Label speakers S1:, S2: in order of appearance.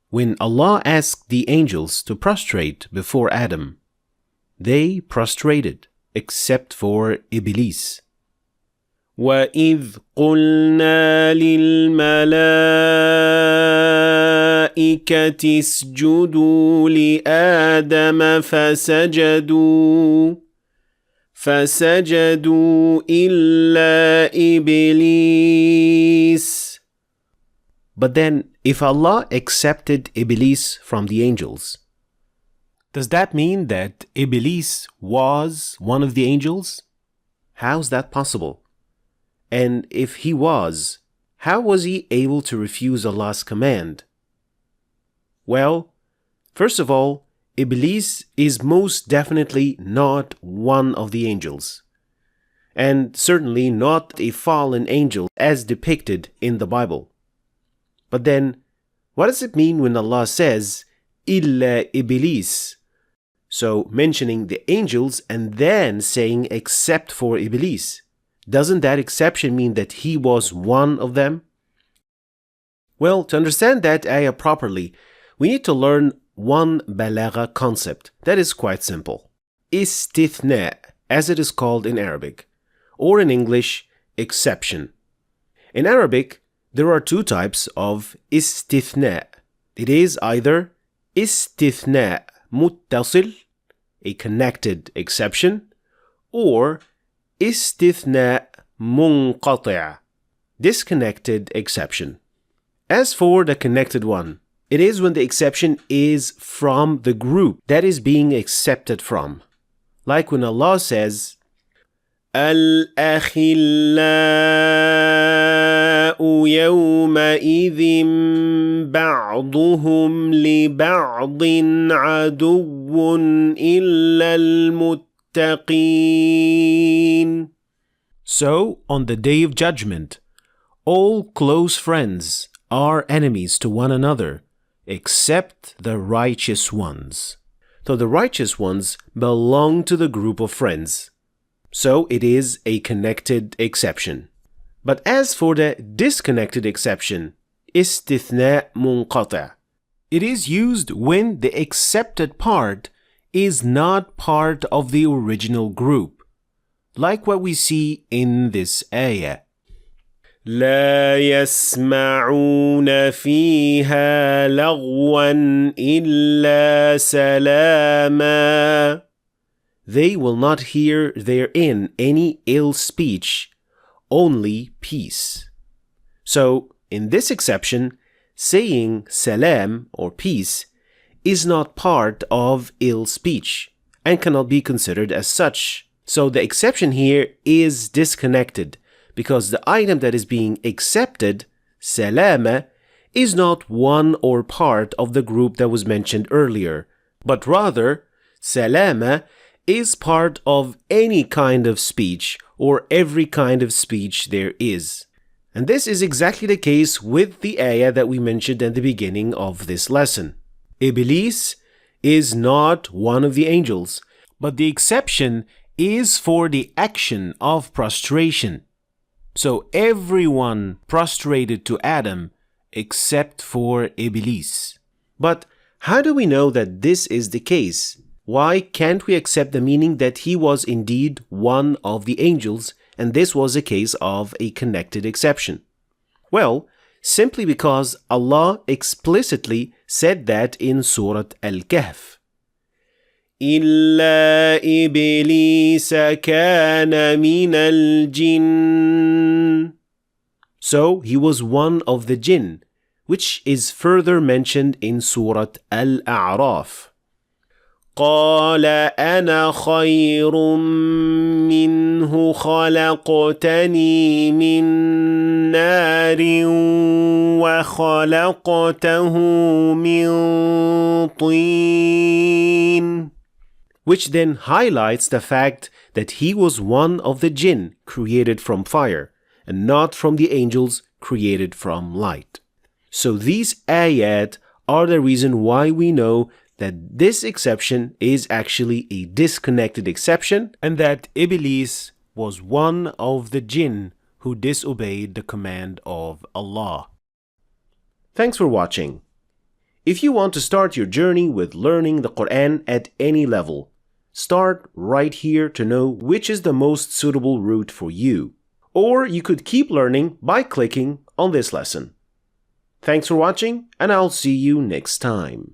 S1: When Allah asked the angels to prostrate before Adam, they prostrated except for Iblees. وَإِذْ قُلْنَا لِلْمَلَائِكَةِ اسْجُدُوا لِآدَمَ فسجدوا إِلَّا إِبْلِيسَ. But then, if Allah accepted Iblees from the angels, does that mean that Iblees was one of the angels? How's that possible? And if he was, how was he able to refuse Allah's command? Well, first of all, Iblees is most definitely not one of the angels, and certainly not a fallen angel as depicted in the Bible. But then, what does it mean when Allah says, "Illa Iblees"? So mentioning the angels and then saying except for Iblees. Doesn't that exception mean that he was one of them? Well, to understand that ayah properly, we need to learn one balagha concept that is quite simple. Istithna, as it is called in Arabic, or in English, exception. In Arabic, there are two types of istithna. It is either istithna muttasil, a connected exception, or istithna munqati', disconnected exception. As for the connected one, it is when the exception is from the group that is being accepted from. Like when Allah says, الْأَخِلَّاءُ يَوْمَئِذٍ بَعْضُهُمْ لِبَعْضٍ عَدُوٌّ إِلَّا الْمُتَّقِينَ. So, on the Day of Judgment, all close friends are enemies to one another, except the righteous ones. So the righteous ones belong to the group of friends. So it is a connected exception. But as for the disconnected exception, istithna munqati', it is used when the accepted part is not part of the original group, like what we see in this ayah. لا يسمعون فيها لغوا إلا سلاما. They will not hear therein any ill speech, only peace. So, in this exception, saying salam or peace is not part of ill speech and cannot be considered as such. So the exception here is disconnected, because the item that is being accepted, salama, is not one or part of the group that was mentioned earlier, but rather, salama is part of any kind of speech or every kind of speech there is. And this is exactly the case with the ayah that we mentioned at the beginning of this lesson. Iblees is not one of the angels, but the exception is for the action of prostration. So everyone prostrated to Adam except for Iblees. But how do we know that this is the case? Why can't we accept the meaning that he was indeed one of the angels and this was a case of a connected exception? Well, simply because Allah explicitly said that in Surah Al-Kahf. إِلَّا إِبْلِيسَ كَانَ مِنَ الْجِنِّ. So he was one of the jinn, which is further mentioned in Surah Al-A'raf. قال أنا خير منه خلقتني من نار وخلقته من طين. Which then highlights the fact that he was one of the jinn created from fire and not from the angels created from light. So these ayat are the reason why we know that this exception is actually a disconnected exception and that Iblees was one of the jinn who disobeyed the command of Allah. Thanks for watching. If you want to start your journey with learning the Qur'an at any level, start right here to know which is the most suitable route for you. Or you could keep learning by clicking on this lesson. Thanks for watching, and I'll see you next time.